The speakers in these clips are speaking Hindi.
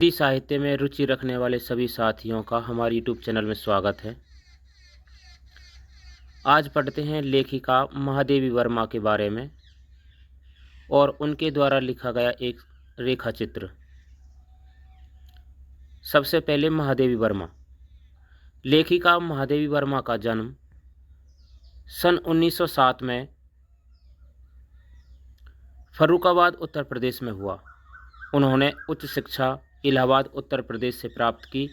हिंदी साहित्य में रुचि रखने वाले सभी साथियों का हमारे यूट्यूब चैनल में स्वागत है। आज पढ़ते हैं लेखिका महादेवी वर्मा के बारे में और उनके द्वारा लिखा गया एक रेखा चित्र। सबसे पहले महादेवी वर्मा। लेखिका महादेवी वर्मा का जन्म सन 1907 में फर्रुखाबाद उत्तर प्रदेश में हुआ। उन्होंने उच्च शिक्षा इलाहाबाद उत्तर प्रदेश से प्राप्त की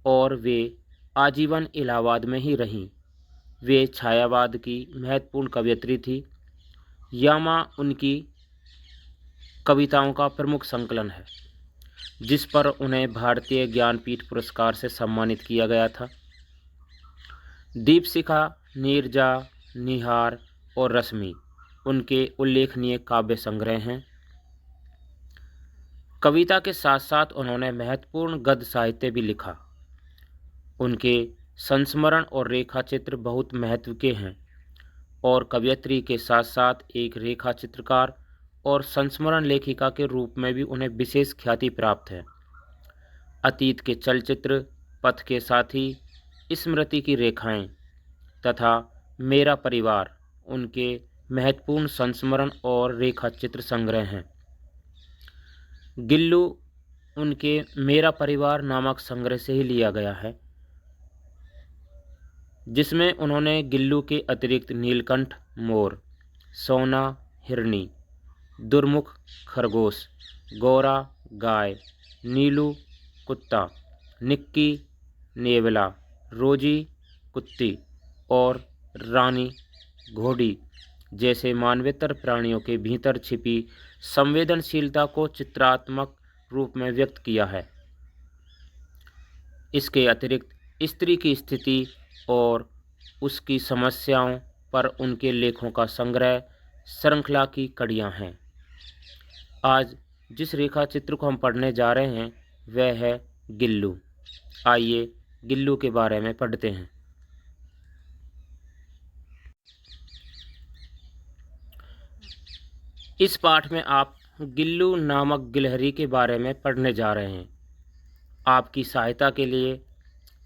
और वे आजीवन इलाहाबाद में ही रहीं। वे छायावाद की महत्वपूर्ण कवयित्री थी। यामा उनकी कविताओं का प्रमुख संकलन है, जिस पर उन्हें भारतीय ज्ञानपीठ पुरस्कार से सम्मानित किया गया था। दीपशिखा, नीरजा, निहार और रश्मि उनके उल्लेखनीय काव्य संग्रह हैं। कविता के साथ साथ उन्होंने महत्वपूर्ण गद्य साहित्य भी लिखा। उनके संस्मरण और रेखा चित्र बहुत महत्व के हैं और कवयित्री के साथ साथ एक रेखा चित्रकार और संस्मरण लेखिका के रूप में भी उन्हें विशेष ख्याति प्राप्त है। अतीत के चलचित्र, पथ के साथी, स्मृति की रेखाएं तथा मेरा परिवार उनके महत्वपूर्ण संस्मरण और रेखा चित्र संग्रह हैं। गिल्लू उनके मेरा परिवार नामक संग्रह से ही लिया गया है, जिसमें उन्होंने गिल्लू के अतिरिक्त नीलकंठ मोर, सोना हिरनी, दुर्मुख खरगोश, गौरा गाय, नीलू कुत्ता, निक्की नेवला, रोजी कुत्ती और रानी घोड़ी जैसे मानवेतर प्राणियों के भीतर छिपी संवेदनशीलता को चित्रात्मक रूप में व्यक्त किया है। इसके अतिरिक्त स्त्री की स्थिति और उसकी समस्याओं पर उनके लेखों का संग्रह श्रृंखला की कड़ियाँ हैं। आज जिस रेखा चित्र को हम पढ़ने जा रहे हैं वह है गिल्लू। आइए गिल्लू के बारे में पढ़ते हैं। इस पाठ में आप गिल्लू नामक गिलहरी के बारे में पढ़ने जा रहे हैं। आपकी सहायता के लिए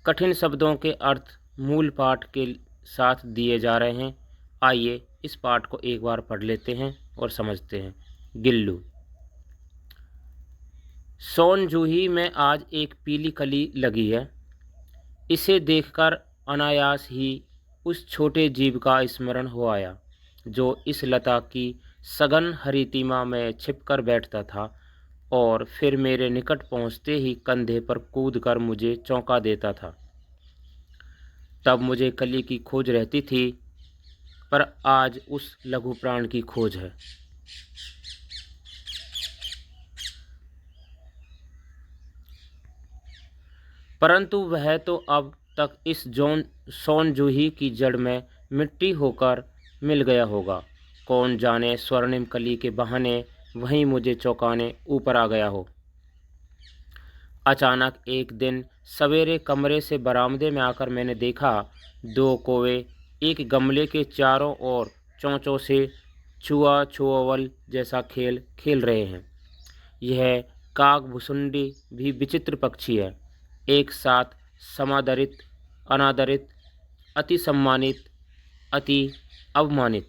कठिन शब्दों के अर्थ मूल पाठ के साथ दिए जा रहे हैं। आइए इस पाठ को एक बार पढ़ लेते हैं और समझते हैं। गिल्लू। सोन जूही में आज एक पीली कली लगी है। इसे देखकर अनायास ही उस छोटे जीव का स्मरण हो आया जो इस लता की सघन हरितिमा में छिपकर बैठता था और फिर मेरे निकट पहुंचते ही कंधे पर कूदकर मुझे चौंका देता था। तब मुझे कली की खोज रहती थी, पर आज उस लघु प्राण की खोज है। परंतु वह तो अब तक इस सोन जूही की जड़ में मिट्टी होकर मिल गया होगा। कौन जाने स्वर्णिम कली के बहाने वहीं मुझे चौंकाने ऊपर आ गया हो। अचानक एक दिन सवेरे कमरे से बरामदे में आकर मैंने देखा, दो कौवे एक गमले के चारों ओर चोंचों से छुआ छुआवल जैसा खेल खेल रहे हैं। यह काकभुसुंडी भी विचित्र पक्षी है। एक साथ समादरित, अनादरित, अति सम्मानित, अति अवमानित।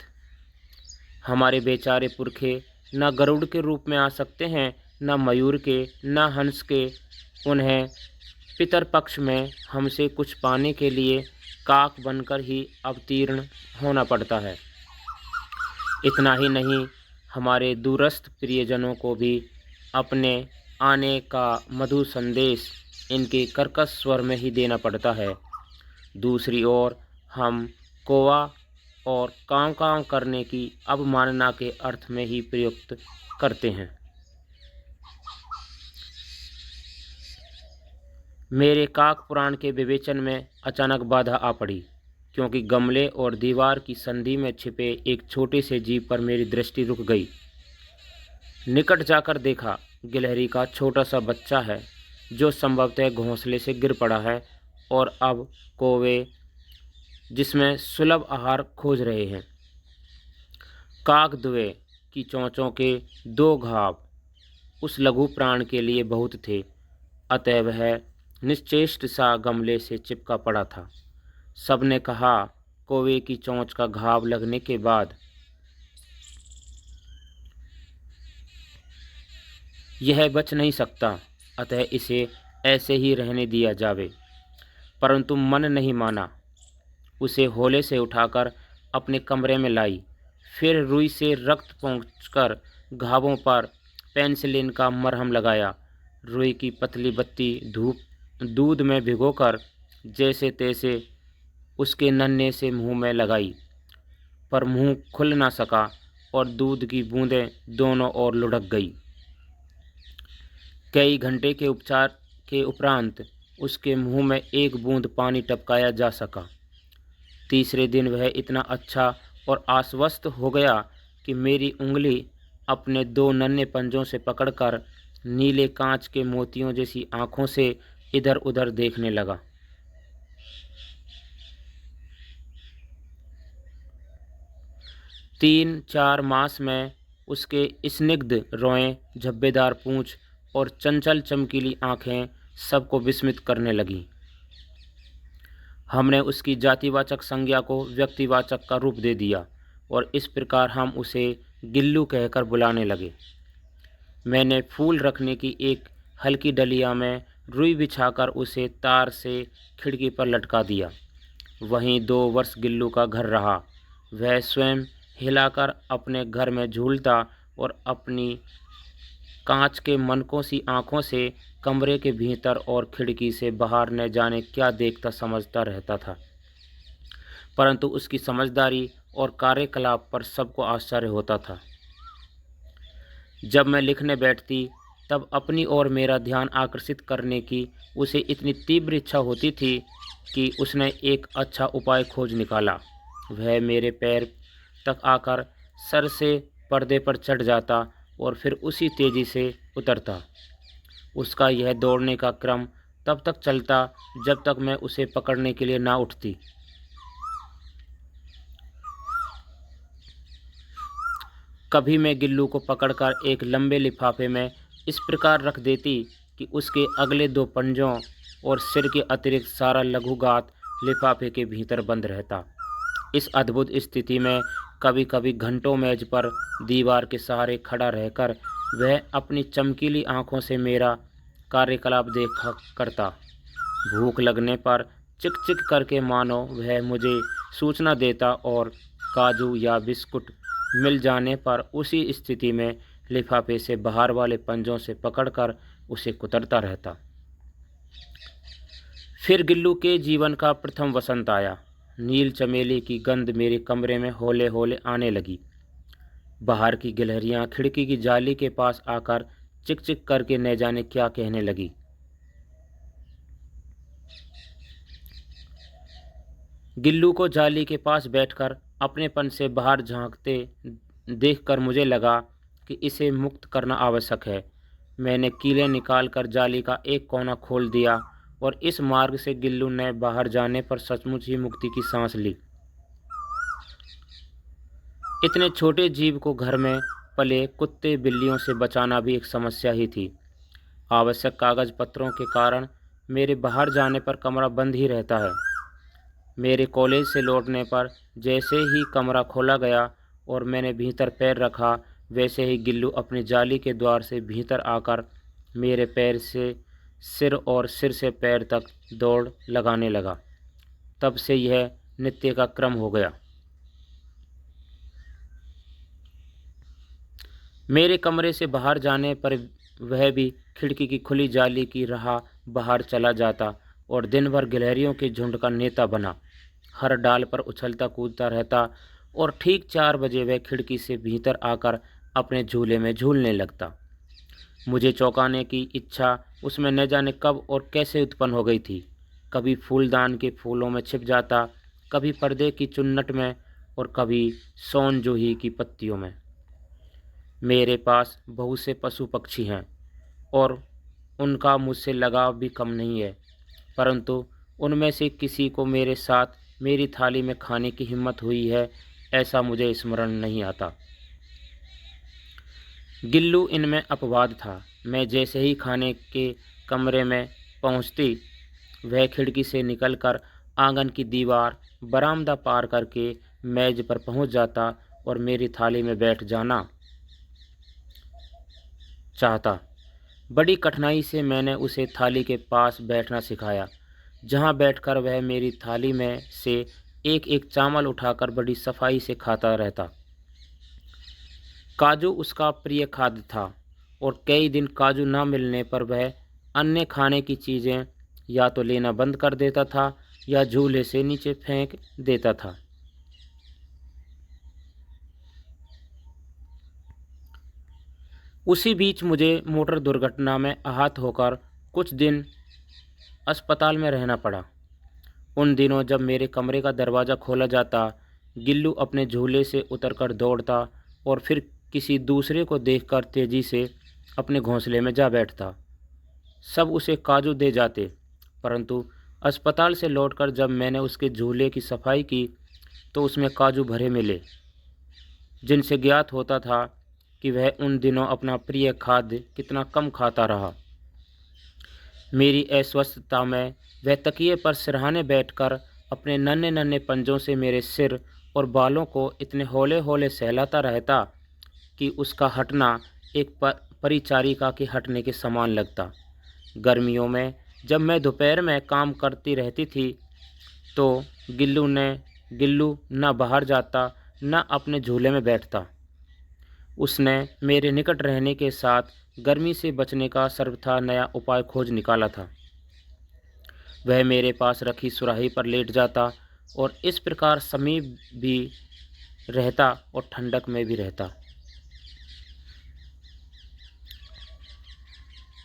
हमारे बेचारे पुरखे न गरुड़ के रूप में आ सकते हैं, न मयूर के, न हंस के। उन्हें पितरपक्ष में हमसे कुछ पाने के लिए काक बनकर ही अवतीर्ण होना पड़ता है। इतना ही नहीं, हमारे दूरस्थ प्रियजनों को भी अपने आने का मधुर संदेश इनके कर्कश स्वर में ही देना पड़ता है। दूसरी ओर हम कौवा और कांव कांव करने की अवमानना के अर्थ में ही प्रयुक्त करते हैं। मेरे काक पुराण के विवेचन में अचानक बाधा आ पड़ी, क्योंकि गमले और दीवार की संधि में छिपे एक छोटे से जीव पर मेरी दृष्टि रुक गई। निकट जाकर देखा, गिलहरी का छोटा सा बच्चा है जो संभवतः घोंसले से गिर पड़ा है और अब कौवे जिसमें सुलभ आहार खोज रहे हैं। काकद्वय की चोंचों के दो घाव उस लघु प्राण के लिए बहुत थे। अतः वह निश्चेष्ट सा गमले से चिपका पड़ा था। सबने कहा, कौवे की चोंच का घाव लगने के बाद यह बच नहीं सकता, अतः इसे ऐसे ही रहने दिया जावे। परंतु मन नहीं माना। उसे होले से उठाकर अपने कमरे में लाई। फिर रुई से रक्त पोंछकर घावों पर पेनिसिलिन का मरहम लगाया। रुई की पतली बत्ती दूध में भिगोकर जैसे तैसे उसके नन्हे से मुंह में लगाई, पर मुंह खुल ना सका और दूध की बूंदें दोनों ओर लुढ़क गई। कई घंटे के उपचार के उपरांत उसके मुंह में एक बूंद पानी टपकाया जा सका। तीसरे दिन वह इतना अच्छा और आश्वस्त हो गया कि मेरी उंगली अपने 2 नन्हे पंजों से पकड़कर नीले कांच के मोतियों जैसी आंखों से इधर उधर देखने लगा। तीन चार मास में उसके स्निग्ध रोएं, झब्बेदार पूंछ और चंचल चमकीली आंखें सबको विस्मित करने लगीं। हमने उसकी जातिवाचक संज्ञा को व्यक्तिवाचक का रूप दे दिया और इस प्रकार हम उसे गिल्लू कहकर बुलाने लगे। मैंने फूल रखने की एक हल्की डलिया में रुई बिछाकर उसे तार से खिड़की पर लटका दिया। वहीं 2 वर्ष गिल्लू का घर रहा। वह स्वयं हिलाकर अपने घर में झूलता और अपनी कांच के मनकों सी आंखों से कमरे के भीतर और खिड़की से बाहर न जाने क्या देखता समझता रहता था। परंतु उसकी समझदारी और कार्यकलाप पर सबको आश्चर्य होता था। जब मैं लिखने बैठती तब अपनी ओर मेरा ध्यान आकर्षित करने की उसे इतनी तीव्र इच्छा होती थी कि उसने एक अच्छा उपाय खोज निकाला। वह मेरे पैर तक आकर सर से पर्दे पर चढ़ जाता और फिर उसी तेज़ी से उतरता। उसका यह दौड़ने का क्रम तब तक चलता जब तक मैं उसे पकड़ने के लिए ना उठती। कभी मैं गिल्लू को पकड़कर एक लंबे लिफाफे में इस प्रकार रख देती कि उसके अगले 2 पंजों और सिर के अतिरिक्त सारा लघुगात लिफाफे के भीतर बंद रहता। इस अद्भुत स्थिति में कभी कभी घंटों मेज पर दीवार के सहारे खड़ा रहकर वह अपनी चमकीली आंखों से मेरा कार्यकलाप देखा करता। भूख लगने पर चिक चिक करके मानो वह मुझे सूचना देता और काजू या बिस्कुट मिल जाने पर उसी स्थिति में लिफाफे से बाहर वाले पंजों से पकड़कर उसे कुतरता रहता। फिर गिल्लू के जीवन का प्रथम वसंत आया। नील चमेली की गंध मेरे कमरे में हौले हौले आने लगी। बाहर की गिलहरियां खिड़की की जाली के पास आकर चिक चिक करके न जाने क्या कहने लगी। गिल्लू को जाली के पास बैठकर अपनेपन से बाहर झांकते देखकर मुझे लगा कि इसे मुक्त करना आवश्यक है। मैंने कीलें निकालकर जाली का एक कोना खोल दिया और इस मार्ग से गिल्लू ने बाहर जाने पर सचमुच ही मुक्ति की सांस ली। इतने छोटे जीव को घर में पले कुत्ते बिल्लियों से बचाना भी एक समस्या ही थी। आवश्यक कागज पत्रों के कारण मेरे बाहर जाने पर कमरा बंद ही रहता है। मेरे कॉलेज से लौटने पर जैसे ही कमरा खोला गया और मैंने भीतर पैर रखा, वैसे ही गिल्लू अपनी जाली के द्वार से भीतर आकर मेरे पैर से सिर और सिर से पैर तक दौड़ लगाने लगा। तब से यह नित्य का क्रम हो गया। मेरे कमरे से बाहर जाने पर वह भी खिड़की की खुली जाली की राह बाहर चला जाता और दिन भर गिलहरियों के झुंड का नेता बना। हर डाल पर उछलता कूदता रहता और ठीक 4 बजे वह खिड़की से भीतर आकर अपने झूले में झूलने लगता। मुझे चौंकाने की इच्छा उसमें न जाने कब और कैसे उत्पन्न हो गई थी। कभी फूलदान के फूलों में छिप जाता, कभी पर्दे की चुन्नट में और कभी सोन जूही की पत्तियों में। मेरे पास बहुत से पशु पक्षी हैं और उनका मुझसे लगाव भी कम नहीं है, परंतु उनमें से किसी को मेरे साथ मेरी थाली में खाने की हिम्मत हुई है, ऐसा मुझे स्मरण नहीं आता। गिल्लू इनमें अपवाद था। मैं जैसे ही खाने के कमरे में पहुंचती वह खिड़की से निकलकर आंगन की दीवार, बरामदा पार करके मेज पर पहुंच जाता और मेरी थाली में बैठ जाना चाहता। बड़ी कठिनाई से मैंने उसे थाली के पास बैठना सिखाया, जहां बैठकर वह मेरी थाली में से एक एक चावल उठाकर बड़ी सफाई से खाता रहता। काजू उसका प्रिय खाद्य था और कई दिन काजू न मिलने पर वह अन्य खाने की चीज़ें या तो लेना बंद कर देता था या झूले से नीचे फेंक देता था। उसी बीच मुझे मोटर दुर्घटना में आहत होकर कुछ दिन अस्पताल में रहना पड़ा। उन दिनों जब मेरे कमरे का दरवाज़ा खोला जाता, गिल्लू अपने झूले से उतरकर दौड़ता और फिर किसी दूसरे को देखकर तेज़ी से अपने घोंसले में जा बैठता। सब उसे काजू दे जाते, परंतु अस्पताल से लौटकर जब मैंने उसके झूले की सफाई की तो उसमें काजू भरे मिले, जिनसे ज्ञात होता था कि वह उन दिनों अपना प्रिय खाद्य कितना कम खाता रहा। मेरी अस्वस्थता में वह तकिए पर सिरहाने बैठकर अपने नन्हे नन्हे पंजों से मेरे सिर और बालों को इतने हौले हौले सहलाता रहता कि उसका हटना एक परिचारिका के हटने के समान लगता। गर्मियों में जब मैं दोपहर में काम करती रहती थी तो गिल्लू न बाहर जाता न अपने झूले में बैठता। उसने मेरे निकट रहने के साथ गर्मी से बचने का सर्वथा नया उपाय खोज निकाला था। वह मेरे पास रखी सुराही पर लेट जाता और इस प्रकार समीप भी रहता और ठंडक में भी रहता।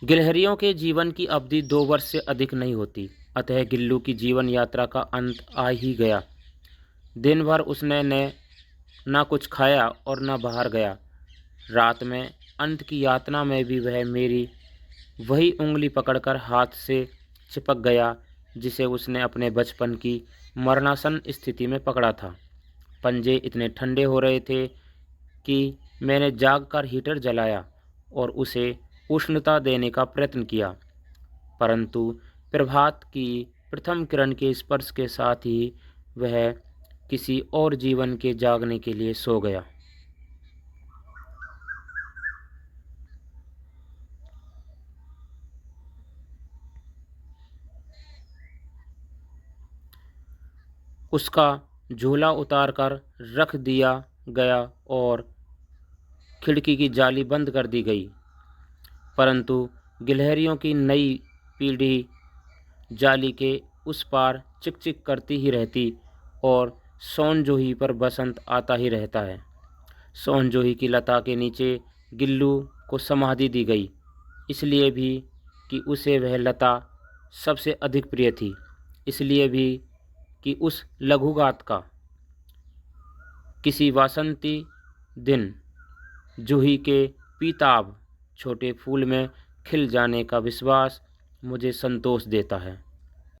गिलहरियों के जीवन की अवधि 2 वर्ष से अधिक नहीं होती, अतः गिल्लू की जीवन यात्रा का अंत आ ही गया। दिन भर उसने न कुछ खाया और न बाहर गया। रात में अंत की यातना में भी वह मेरी वही उंगली पकड़कर हाथ से चिपक गया जिसे उसने अपने बचपन की मरणासन स्थिति में पकड़ा था। पंजे इतने ठंडे हो रहे थे कि मैंने जागकर हीटर जलाया और उसे उष्णता देने का प्रयत्न किया, परंतु प्रभात की प्रथम किरण के स्पर्श के साथ ही वह किसी और जीवन के जागने के लिए सो गया। उसका झूला उतार कर रख दिया गया और खिड़की की जाली बंद कर दी गई, परंतु गिलहरियों की नई पीढ़ी जाली के उस पार चिकचिक करती ही रहती और सोनजोही पर बसंत आता ही रहता है। सोनजोही की लता के नीचे गिल्लू को समाधि दी गई, इसलिए भी कि उसे वह लता सबसे अधिक प्रिय थी, इसलिए भी कि उस लघुगात का किसी वासंती दिन जूही के पीताभ छोटे फूल में खिल जाने का विश्वास मुझे संतोष देता है।